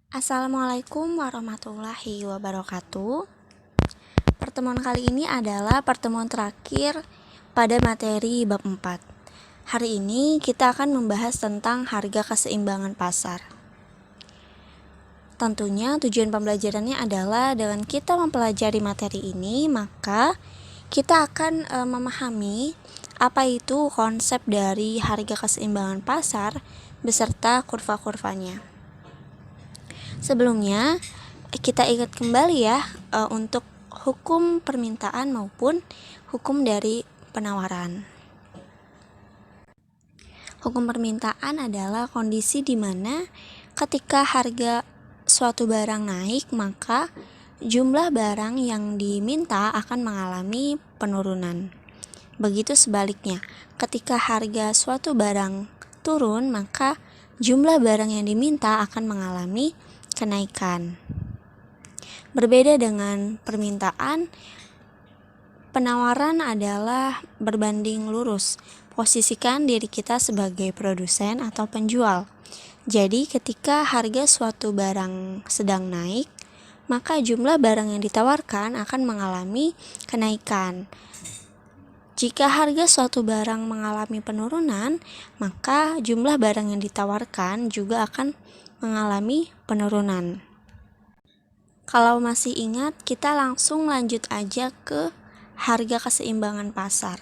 Assalamualaikum warahmatullahi wabarakatuh. Pertemuan kali ini adalah pertemuan terakhir pada materi bab 4. Hari ini kita akan membahas tentang harga keseimbangan pasar. Tentunya tujuan pembelajarannya adalah dengan kita mempelajari materi ini, maka kita akan memahami apa itu konsep dari harga keseimbangan pasar beserta kurva-kurvanya. Sebelumnya, kita ingat kembali ya untuk hukum permintaan maupun hukum dari penawaran. Hukum permintaan adalah kondisi di mana ketika harga suatu barang naik, maka jumlah barang yang diminta akan mengalami penurunan. Begitu sebaliknya, ketika harga suatu barang turun, maka jumlah barang yang diminta akan mengalami kenaikan. Berbeda dengan permintaan, penawaran adalah berbanding lurus. Posisikan diri kita sebagai produsen atau penjual. Jadi ketika harga suatu barang sedang naik, maka jumlah barang yang ditawarkan akan mengalami kenaikan. Jika harga suatu barang mengalami penurunan, maka jumlah barang yang ditawarkan juga akan mengalami penurunan. Kalau masih ingat, kita langsung lanjut aja ke harga keseimbangan pasar.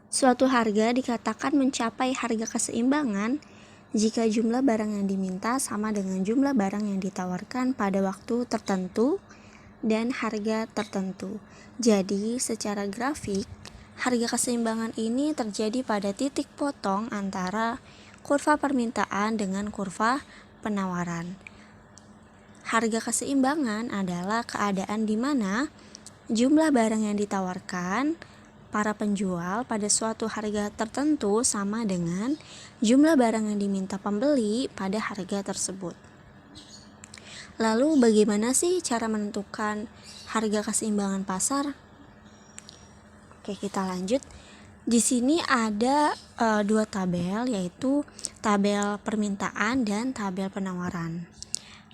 Suatu harga dikatakan mencapai harga keseimbangan jika jumlah barang yang diminta sama dengan jumlah barang yang ditawarkan pada waktu tertentu dan harga tertentu. Jadi, secara grafik, harga keseimbangan ini terjadi pada titik potong antara kurva permintaan dengan kurva penawaran. Harga keseimbangan adalah keadaan di mana jumlah barang yang ditawarkan para penjual pada suatu harga tertentu sama dengan jumlah barang yang diminta pembeli pada harga tersebut. Lalu bagaimana sih cara menentukan harga keseimbangan pasar? Oke, kita lanjut. Di sini ada dua tabel, yaitu tabel permintaan dan tabel penawaran.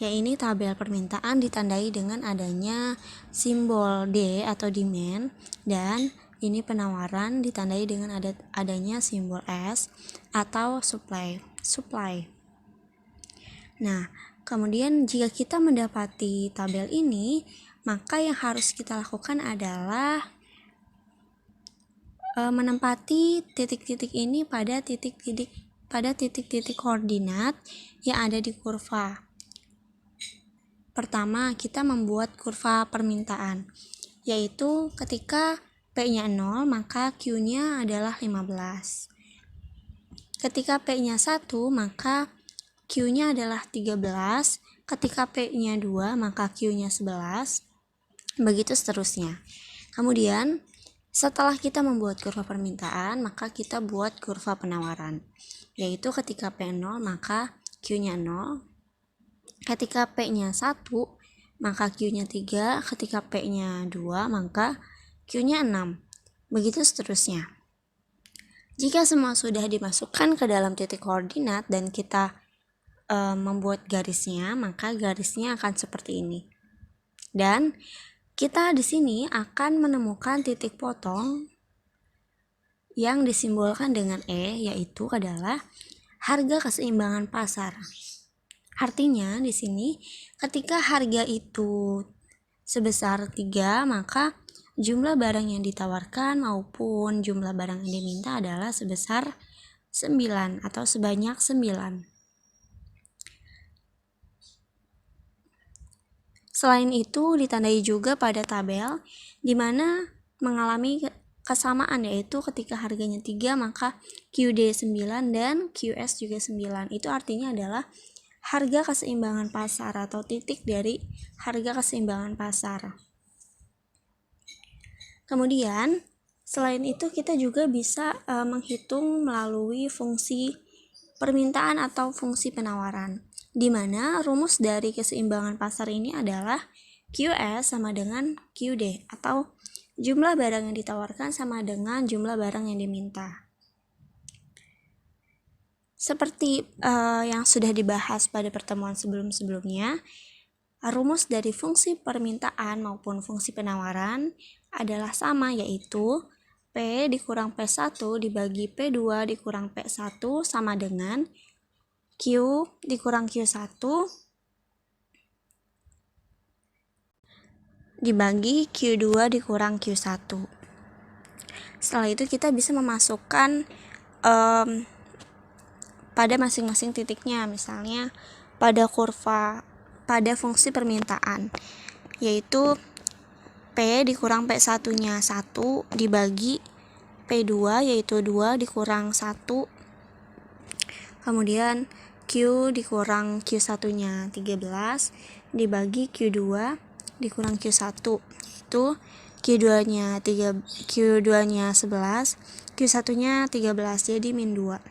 Ya, ini tabel permintaan ditandai dengan adanya simbol D atau demand, dan ini penawaran ditandai dengan adanya simbol S atau supply. Nah, kemudian jika kita mendapati tabel ini, maka yang harus kita lakukan adalah menempati titik-titik ini pada titik-titik koordinat yang ada di kurva. Pertama, kita membuat kurva permintaan, yaitu ketika P-nya 0, maka Q-nya adalah 15. Ketika P-nya 1, maka Q-nya adalah 13. Ketika P-nya 2, maka Q-nya 11. Begitu seterusnya. Kemudian, setelah kita membuat kurva permintaan, maka kita buat kurva penawaran, yaitu ketika P0, maka Q-nya 0. Ketika P-nya 1, maka Q-nya 3. Ketika P-nya 2, maka Q-nya 6. Begitu seterusnya. Jika semua sudah dimasukkan ke dalam titik koordinat dan kita membuat garisnya, maka garisnya akan seperti ini. Dan kita di sini akan menemukan titik potong yang disimbolkan dengan E, yaitu adalah harga keseimbangan pasar. Artinya di sini ketika harga itu sebesar 3, maka jumlah barang yang ditawarkan maupun jumlah barang yang diminta adalah sebesar 9 atau sebanyak 9. Selain itu ditandai juga pada tabel di mana mengalami kesamaan, yaitu ketika harganya 3 maka QD 9 dan QS juga 9. Itu artinya adalah harga keseimbangan pasar atau titik dari harga keseimbangan pasar. Kemudian selain itu kita juga bisa menghitung melalui fungsi permintaan atau fungsi penawaran, di mana rumus dari keseimbangan pasar ini adalah QS sama dengan QD atau jumlah barang yang ditawarkan sama dengan jumlah barang yang diminta. Seperti yang sudah dibahas pada pertemuan sebelum-sebelumnya, rumus dari fungsi permintaan maupun fungsi penawaran adalah sama, yaitu P dikurang P1 dibagi P2 dikurang P1 sama dengan Q dikurang Q1 dibagi Q2 dikurang Q1. Setelah itu kita bisa memasukkan pada masing-masing titiknya, misalnya pada fungsi permintaan, yaitu P dikurang P1 nya 1 dibagi P2 yaitu 2 dikurang 1, kemudian Q dikurang Q1 nya 13 dibagi Q2 dikurang Q1, itu Q2 nya 11, Q1 nya 13, jadi min 2.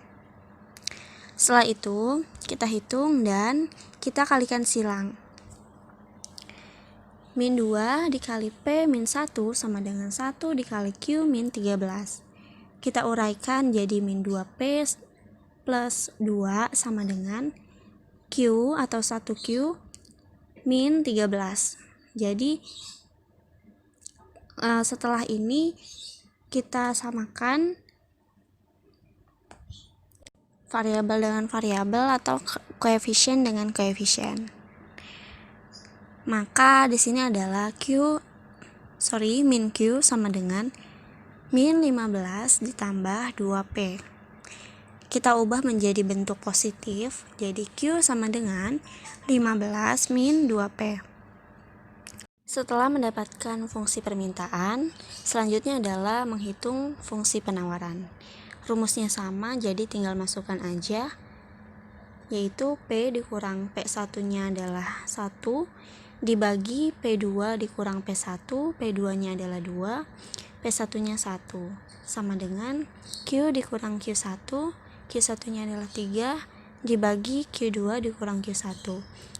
Setelah itu kita hitung dan kita kalikan silang. Min 2 dikali P min 1 sama dengan 1 dikali Q min 13. Kita uraikan jadi min 2P plus 2 sama dengan Q atau 1Q min 13. Jadi setelah ini kita samakan variabel dengan variabel atau koefisien dengan koefisien. Maka di sini adalah min Q sama dengan min 15 ditambah 2P. Kita ubah menjadi bentuk positif, jadi Q sama dengan 15 min 2P. Setelah mendapatkan fungsi permintaan, selanjutnya adalah menghitung fungsi penawaran. Rumusnya sama, jadi tinggal masukkan aja, yaitu P dikurang P1 nya adalah 1 dibagi P2 dikurang P1, P2 nya adalah 2, P1 nya 1, sama dengan Q dikurang Q1, Q1 nya adalah 3 dibagi Q2 dikurang Q1,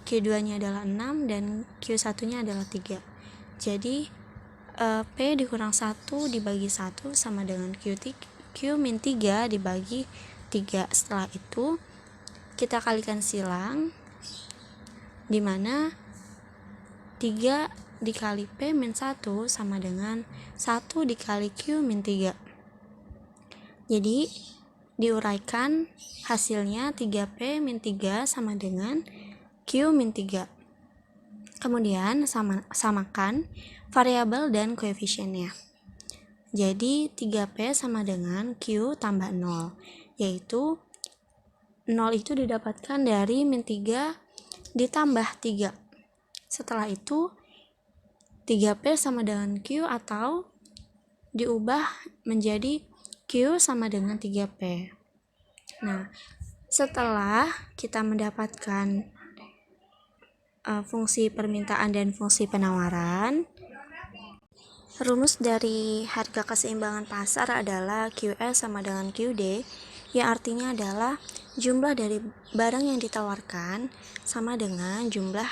Q2 nya adalah 6 dan Q1 nya adalah 3. Jadi P dikurang 1 dibagi 1 sama dengan Q min 3 dibagi 3. Setelah itu kita kalikan silang, di mana 3 dikali P min 1 sama dengan 1 dikali Q min 3. Jadi diuraikan hasilnya 3P min 3 sama dengan Q min 3. Kemudian samakan variabel dan koefisiennya. Jadi 3P sama dengan Q tambah 0, yaitu 0 itu didapatkan dari min 3 ditambah 3. Setelah itu 3P sama dengan Q atau diubah menjadi Q sama dengan 3P. Nah, setelah kita mendapatkan fungsi permintaan dan fungsi penawaran, rumus dari harga keseimbangan pasar adalah QS sama dengan QD, yang artinya adalah jumlah dari barang yang ditawarkan sama dengan jumlah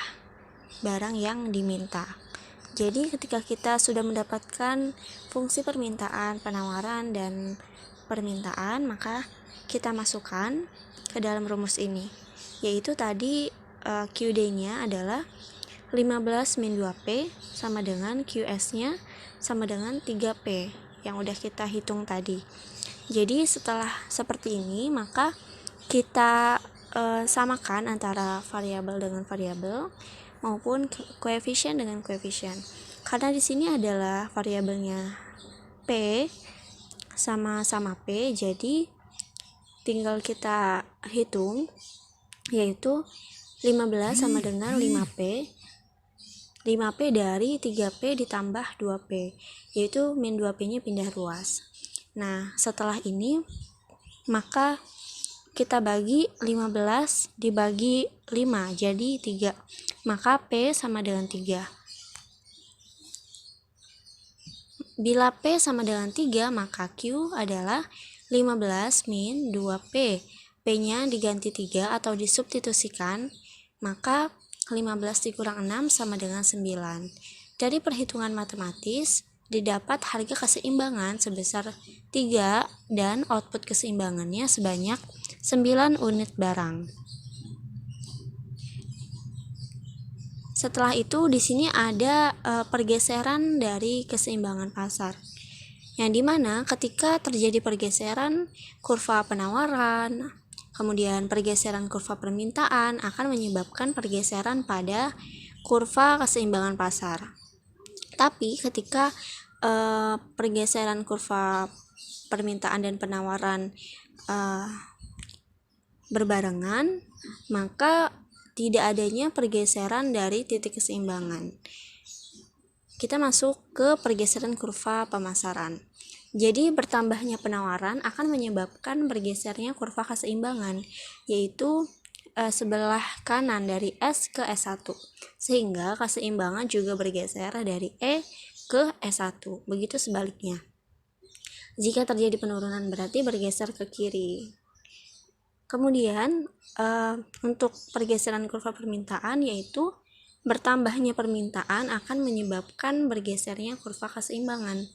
barang yang diminta. Jadi ketika kita sudah mendapatkan fungsi permintaan, penawaran, dan permintaan, maka kita masukkan ke dalam rumus ini, yaitu tadi QD-nya adalah 15 min 2P sama dengan QS-nya sama dengan 3P yang udah kita hitung tadi. Jadi setelah seperti ini, maka kita samakan antara variabel dengan variabel maupun koefisien dengan koefisien. Karena di sini adalah variabelnya P sama P, jadi tinggal kita hitung, yaitu 15 sama dengan 5P. 5P dari 3P ditambah 2P, yaitu min 2P nya pindah ruas. Nah, setelah ini maka kita bagi 15 dibagi 5 jadi 3, maka P sama dengan 3. Bila P sama dengan 3, maka Q adalah 15 min 2P. P-nya diganti 3 atau disubstitusikan, maka 15 dikurang 6 sama dengan 9. Dari perhitungan matematis, didapat harga keseimbangan sebesar 3 dan output keseimbangannya sebanyak 9 unit barang. Setelah itu di sini ada pergeseran dari keseimbangan pasar, yang dimana ketika terjadi pergeseran kurva penawaran, kemudian pergeseran kurva permintaan akan menyebabkan pergeseran pada kurva keseimbangan pasar. Tapi ketika pergeseran kurva permintaan dan penawaran berbarengan, maka tidak adanya pergeseran dari titik keseimbangan. Kita masuk ke pergeseran kurva pemasaran. Jadi bertambahnya penawaran akan menyebabkan bergesernya kurva keseimbangan, yaitu sebelah kanan dari S ke S1, sehingga keseimbangan juga bergeser dari E ke S1. Begitu sebaliknya. Jika terjadi penurunan berarti bergeser ke kiri. Kemudian untuk pergeseran kurva permintaan, yaitu bertambahnya permintaan akan menyebabkan bergesernya kurva keseimbangan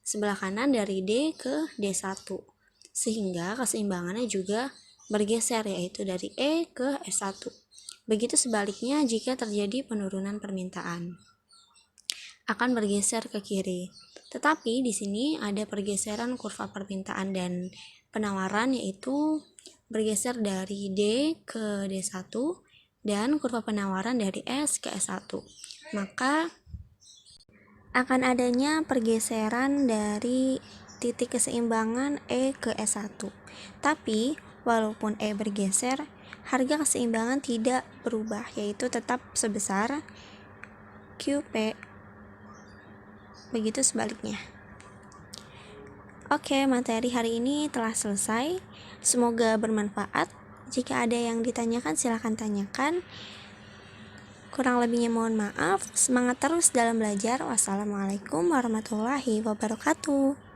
sebelah kanan dari D ke D1, sehingga keseimbangannya juga bergeser, yaitu dari E ke S1. Begitu sebaliknya jika terjadi penurunan permintaan, akan bergeser ke kiri. Tetapi di sini ada pergeseran kurva permintaan dan penawaran, yaitu bergeser dari D ke D1 dan kurva penawaran dari S ke S1. Maka akan adanya pergeseran dari titik keseimbangan E ke S1. Tapi walaupun E bergeser, harga keseimbangan tidak berubah, yaitu tetap sebesar QP. Begitu sebaliknya. Oke, materi hari ini telah selesai. Semoga bermanfaat. Jika ada yang ditanyakan silahkan tanyakan. Kurang lebihnya mohon maaf. Semangat terus dalam belajar. Wassalamualaikum warahmatullahi wabarakatuh.